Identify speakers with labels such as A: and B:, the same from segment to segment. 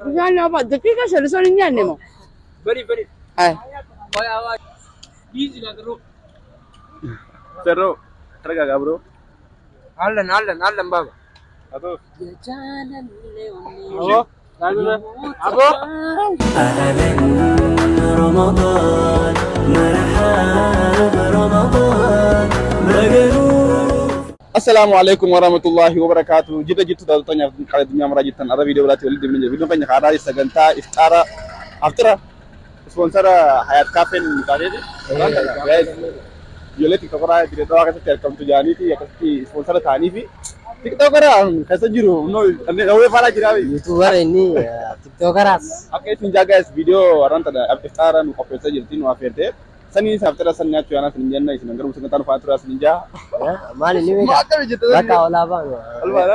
A: bishaan nama daqiiqa shan osoo hin nyaanne moo?
B: Serro, tergaga bro.
C: Allan baba.
B: Atau?
C: Abo?
D: أهلا رمضان مرحبا رمضان
B: Assalamualaikum warahmatullahi wabarakatuh. Jida jitu da tanya kala dunya mara jitan ada video berarti wali dimnya video kan ada saganta iftara aftara sponsor hayat kafen tadi guys yole tiktokera dire dawa ka terkam tu jani ti yakati sponsor tani fi tiktokera kaisa jiru no ane gawe fala jirawi
C: YouTuber ini TikTokeras.
B: okay tinja guys video aranta da iftara no kopesa jirtin wa ferte sani saftara sannya tu ana sinjanna isin ngarum sangan fatura sinja
C: Mali ini
B: ma ka jita
C: Baka wala bang.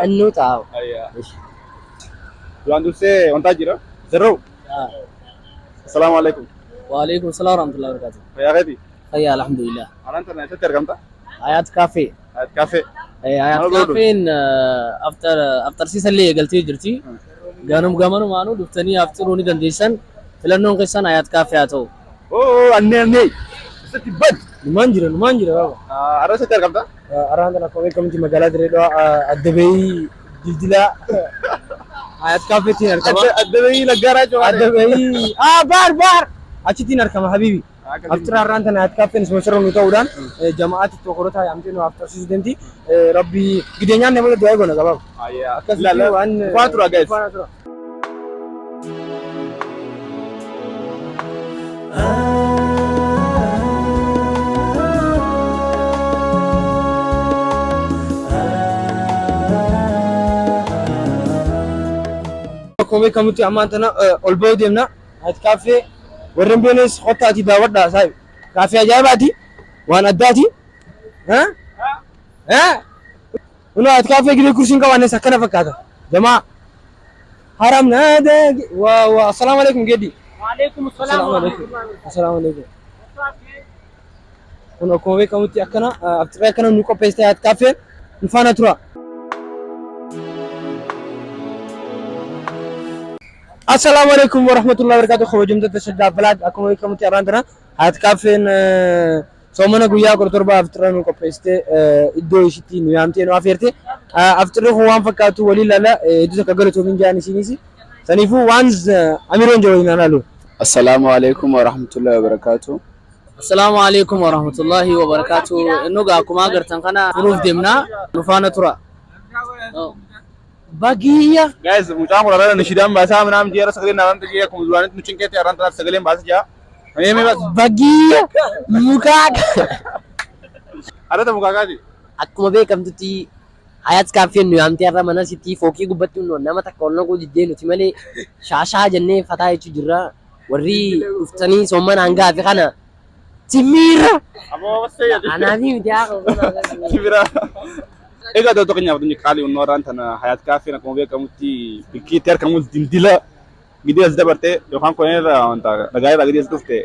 C: Anu tahu.
B: ayya Landu se onta jira zero Assalamualaikum
C: Waalaikumsalam warahmatullahi wabarakatuh.
B: ya gadi
C: Iya alhamdulillah.
B: aranta na sa tergamta
C: Hayat Cafe.
B: hayat cafe
C: Hayat Cafe after season li galti jirti. Ganum gamanu manu duftani after oni dandesan filannon qisan Hayat Cafe ato.
B: oh anne setibad
C: Numanjira baba.
B: ara sa tergamta
C: Aranda na kome kamti magala diredo adabei dildila Hayat Cafe tinar kama
B: addawi lagara jo
C: adabei bar achi tinar kama habibi after aranda na Hayat Cafe sponsor nu tawdan jamaat tokorota yamtino after studenti rabbi gidenya ne mo doy gona gaba
B: ayya la fatura guys
C: kome kamuti amantana olbo demna Hayat Cafe warren benes khotati dawadda sai cafe ajaibati wan addati uno Hayat Cafe gide kursin ka wane sakana fakata jamaa haram nada wa assalamu alaikum gedi assalamu alaikum uno kome kamuti akana after akana nuko peste Hayat Cafe nfana tura السلام عليكم ورحمة الله وبركاته. خو جمدة تشجع بلاد أكون ويكم تيراندنا هات كافين سومنا قويا كرتوربا أفترانو كوبيستي إدو يشتي نيامتي نوافيرتي أفترو هو وان فكاتو ولي لا إدو سكاغرتو من جاني سينيسي سنيفو وانز أميرون جوينا نالو.
E: السلام عليكم ورحمة الله وبركاته.
C: السلام عليكم ورحمة الله وبركاته. إنو قاكم أغرتن كنا فروف دمنا نفانا ترى. Bagiya
B: guys mucamu rara nishidan bahasa menam jera sekali naran tu jera kemudian itu cingket aran terat sekali bahasa ja ini
C: bagiya muka
B: ada tu muka kadi
C: aku mau bekam tu ti Hayat Cafe nu am tiara mana siti foki gubat tu nama tak kolno ko jidde nu timale shasha janne fatah itu jira warri uftani soman anga afi kana timira
B: abo saya
C: anani dia ko
B: timira ega do to kanya bunyi kali unoran tana Hayat Cafe na kombe kamuti biki ter kamu dindila gidi as dabarte yo kan ko era anta dagai lagi as tufte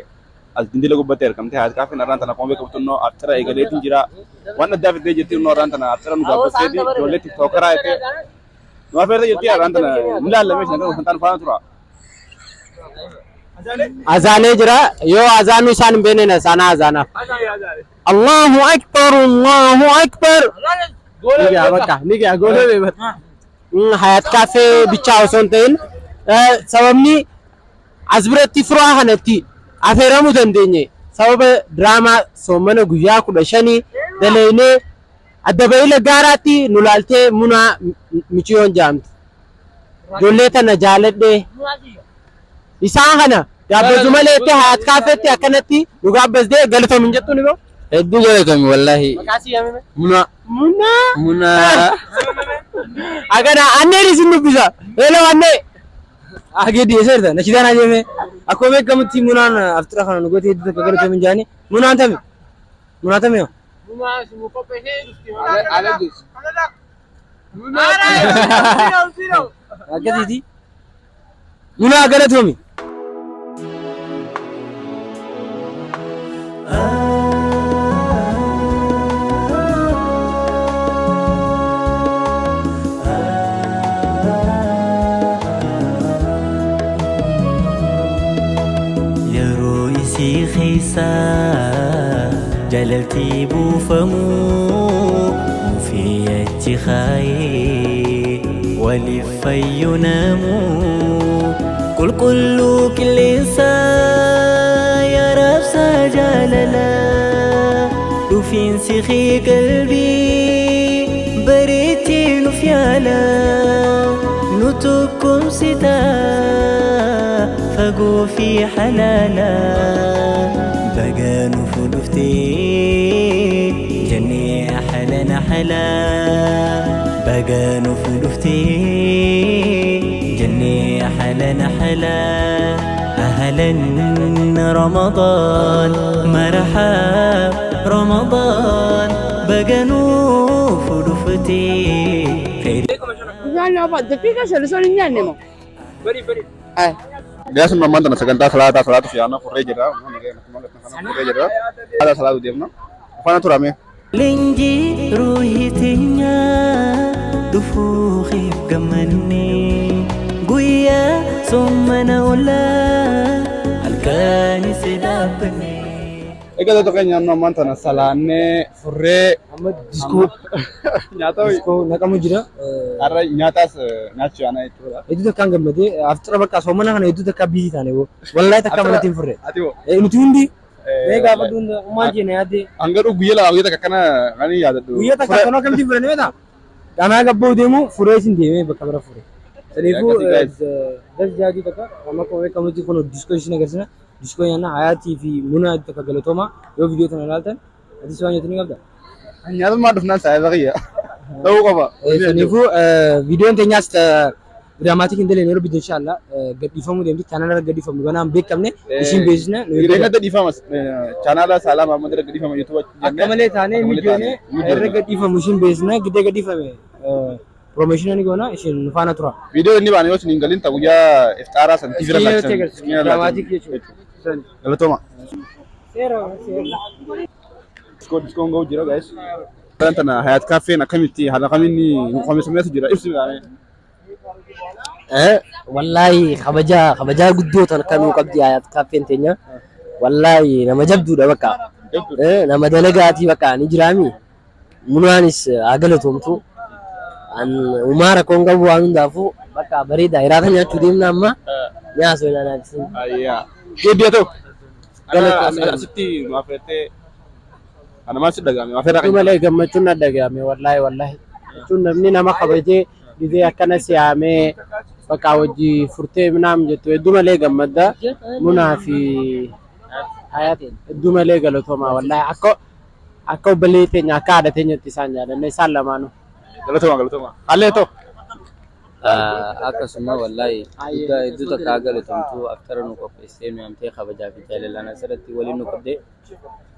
B: as dindila go bater kamte Hayat Cafe na ran tana kombe kamuti no after ega le tinjira wana david de jeti unoran tana after nu gabbe di dole ti tokara ete no after jeti ran tana ndalla me shanga santan fa tura
C: azane jira yo azanu san benena sana azana Allahu akbar Niki agole beber. Hayat Cafe bicha osonten. Sababni azbirati fura hanati. Aferamu dandenye. Sabab drama somana guya kudashani dalene adabaila garati nulalte muna michiyon jamt. Doleta na jaladde. Isan hana. Ya bezumale te Hayat Cafe te akanati nugabes de galto minjatu nigo.
E: Eddu jere kami wallahi.
C: Makasih ya meme.
E: Muna.
C: Agana anneri sinu bisa. Hello anne. Age di eserda. Nashidan aje me. Ako me kamuti munan aftra khana nugo te de kagare te minjani. Munan tami. Muna simu ko pehe dusti.
E: Ada dus.
C: Muna. Zero. Age di. Muna agara tomi.
D: بريتي خيسا جللتي بوفمو مفيتي خاي ولفي ينامو كل كليسا يا رب سجللا وفين سخي قلبي بريتي نفيالا نتكم ستا فقو في حلالا بقى نفلفتي جني أحلى نحلا بقى نفلفتي جني أحلى نحلا أهلا رمضان مرحب رمضان بقى نفلفتي
A: Bisogna fare dakika shan sono in anni mo.
B: Biasa memang tanah segantar salatu fiana furre jira furre jira ada salatu dia no fana tu rame
D: لنجي روحي تنيا دفوخي بقمني قويا ثم نولا الكاني سدابني
B: ega tu kan yang memang tanah salane furre
C: disco
B: nyata
C: disco nakamu jira
B: arah nyata nyacu anak itu
C: itu tak kangen berarti after apa kasomana kan itu tak kabisi tane wo wallahi tak kamera tim furre
B: ati wo
C: nuti undi mega badunda umaji ne ade
B: anggaru guyala agita kakana kani ada tu
C: uya tak kasono kam tim furre ne beta kama gabbo demo furre sin deme ba kamera furre salifu das jadi taka ama ko kamu ti kono discussion garsina disco yana hayati fi muna taka galatoma yo video tan laltan adi soanya tini gabda
B: nyata mah dufnan saya lagi ya tahu kapa
C: salifu video tenya dramatic indele ne rubi inshallah gadi famu dem channel gadi famu gana am bekamne isin bezna
B: Ireka tadi famas channel salam Ahmad gadi famas YouTube
C: akamale thane video ne gadi famu isin bezna gide gadi famu promotion ni gona isin fana tura
B: video ini bani os ninggalin tahu ya iftara san TV relaxation
C: dramatic ye
B: kalau toma disco ngau jira guys tantana hayat cafe na kamiti hala kamini khamis mes jira ifsi gane
C: wallahi khabaja guddo tan kanu qabdi ayat kafin tenya wallahi nama jabdu da baka nama delegati baka ni jirami munanis agalatumtu an umara konga buang dafu baka barida iratanya tudim nama ya so na nasin
B: iya dia tuh ana sitti mafete ana masih dagami mafete
C: kuma le gammatun dagami wallahi tun namni nama khabaje dide akana siame baka waji furte minam jetu duma le gamada muna fi hayati duma le galotoma wallahi akko balite nya kada tenya tisanya dan sallamano
B: galatoma alle to
E: akkasuma wallahi iddu takka galatamtu aktaranu ko pesen amte khabaja fi jalana sarati walinu qabde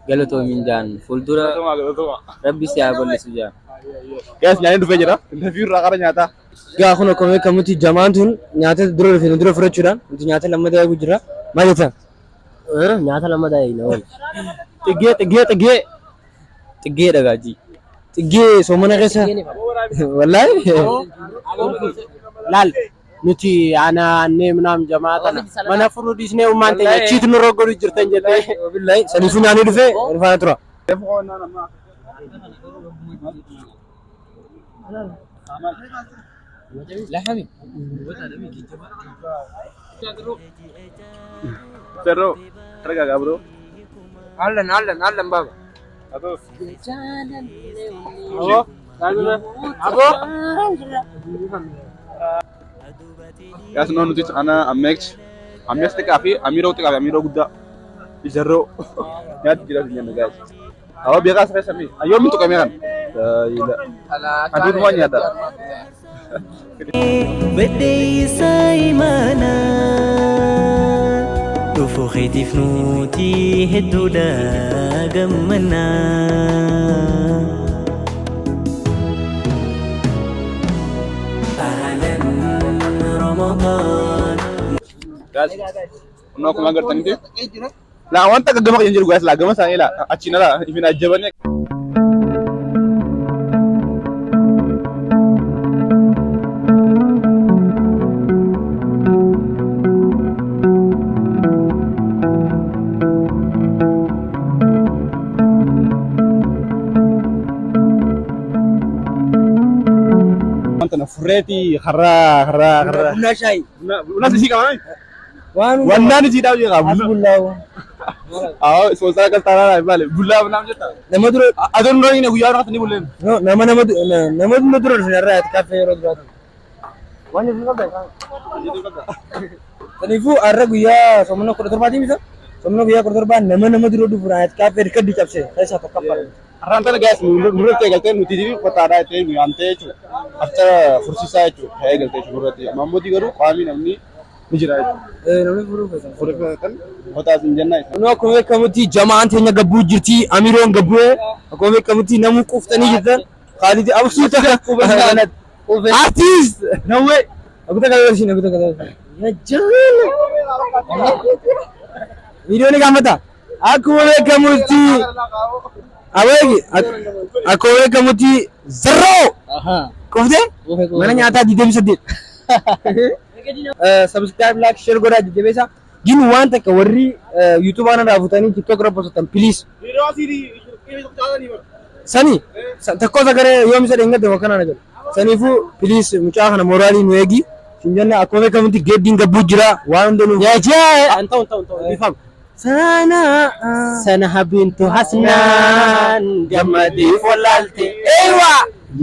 E: galato min jan fuldura
B: galatoma
E: rabbi siabul suja
B: guys nyane du fejira interview ra kara nyata
C: ga khuno ko kamuti jamantun nyata duro furachudan untu nyata lamada gujra malita nyata lamada ina wal tige daga ji tige so mana kesa wallahi lal nuti ana ne minam jamaatan mana furudis ne umante ya chit no rogoru jirtan jete billahi salifu nani dufe rifana tura
E: lahami
B: Pero tergaga bro
C: allan baba
B: atau
C: abo
B: guys no nuti ana amex te kafi amiro gudda ijarro nyat jira dunya guys awa biasa saya sami ayo mintu kami kan ila aduh mau nyata
D: بدي سايمانا تفوخي تفنوتي هدودا قمنا أهلا رمضان
B: guys no ko magar tanite la wanta ka gama yanjir guys la gama sa ila acina la ifina jabane فريتي خرا
E: بنا شاي
B: الناس يجي كمان
E: وانو
B: والناس يجي داو يجي
E: حسب الله
B: اسمه ساكل ترى بالي بولا بنام جتا
E: نمدرو
B: اظن نو ينه ويا راح نقول
E: نو نمد مدرو في الرات كافي رد وانو في قبل تنيفو أرجو يا سمنا كرتور بادي مثلا سمنا يا كرتور باد نما درو دو فرات كافي ركد دي كابسه ऐसा तो couple
B: Arrantan guys menurut saya galte nutidi pata ada itu ante itu after kursi saya itu kayak galte itu menurut dia mampu digaru kami namni hijrah itu
E: namni furu
B: kan kota sinjana itu
E: no ko kamuti jama'an tanya gabu jirti amiron gabu ko kamuti namu kuftani jiddan Khalid Abu Sultan artist no way aku tak ada sini ya jangan video ni gamata aku kamuti awegi aku kamuti zero kofte mana nyata di dem sedit subscribe like share goda di debesa gin wanta ka warri youtube ana da futani tiktok rapotan please sani takko sagare yom sa denga de wakana na sani fu please mucha kana morali nuegi sinjanna akome kamuti gedin ga bujira wandonu ya je anta bifam sana bintu Hasnan gamadi folalti ewa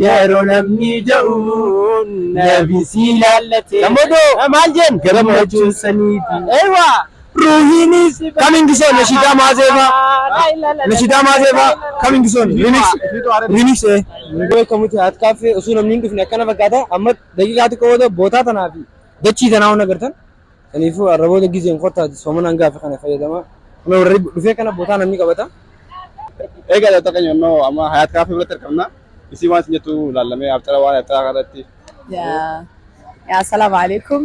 E: yaro namni jaun nabi silalati namodo amaljen garamaju sanidi ewa ruhini coming soon nashida mazeba coming soon remix boy kamuti hat cafe usu namni dufne kana bagada amma daqiqat ko wada bota tanafi dachi tanaw nagartan anifu arabo da gizen khota somana anga fa kana fayadama no rib dufe kana bota namni kabata
B: ega data kan yono ama hayat kafe better karna isi wan sinjatu lalame aftara wa aftara garati
A: يا السلام عليكم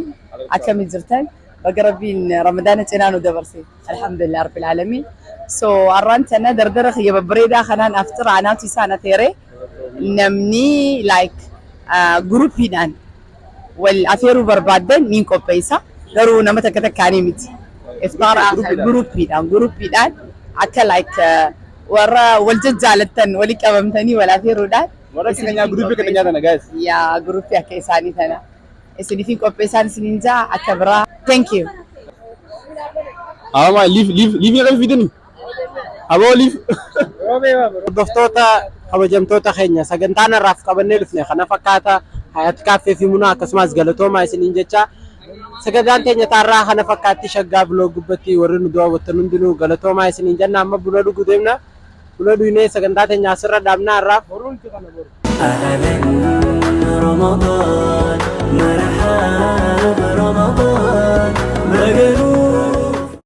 A: عكم جرتن بقربين رمضان تنانو دبرسي الحمد لله رب العالمين سو أرنت أنا دردرخ يببريدا خنان أفتر عناتي سنة تيري نمني لايك جروبي دان والأثيرو بربادن نينكو بيسا درو نمتا كتا كانيمتي إفطار جروبي دان عكا لايك ورا والجد زالتن ولي كممتني والأثيرو دان
B: ورا كنا جروبي كنا جانا guys
A: يا جروبي أكيساني ثنا اسني كوبيسان سنينجا أكبرا thank you
B: ama leave ya video ni abo leave
C: Hordoftoota kabajamtoota keenya sagantaan irraaf qabannee dhufne kana fakkaata hayat kaaffee fi munaa akkasumas galatoomaa isiniin jecha sagantaan teenya taarraa kana fakkaatti shaggaa vlog gubbatti warri nu daawwattan hundinuu galatoomaa isiniin jenna amma buna dhuguu deemna buna dhugnee sagantaa teenya asirra dhaabnaa irraa
D: أهلا رمضان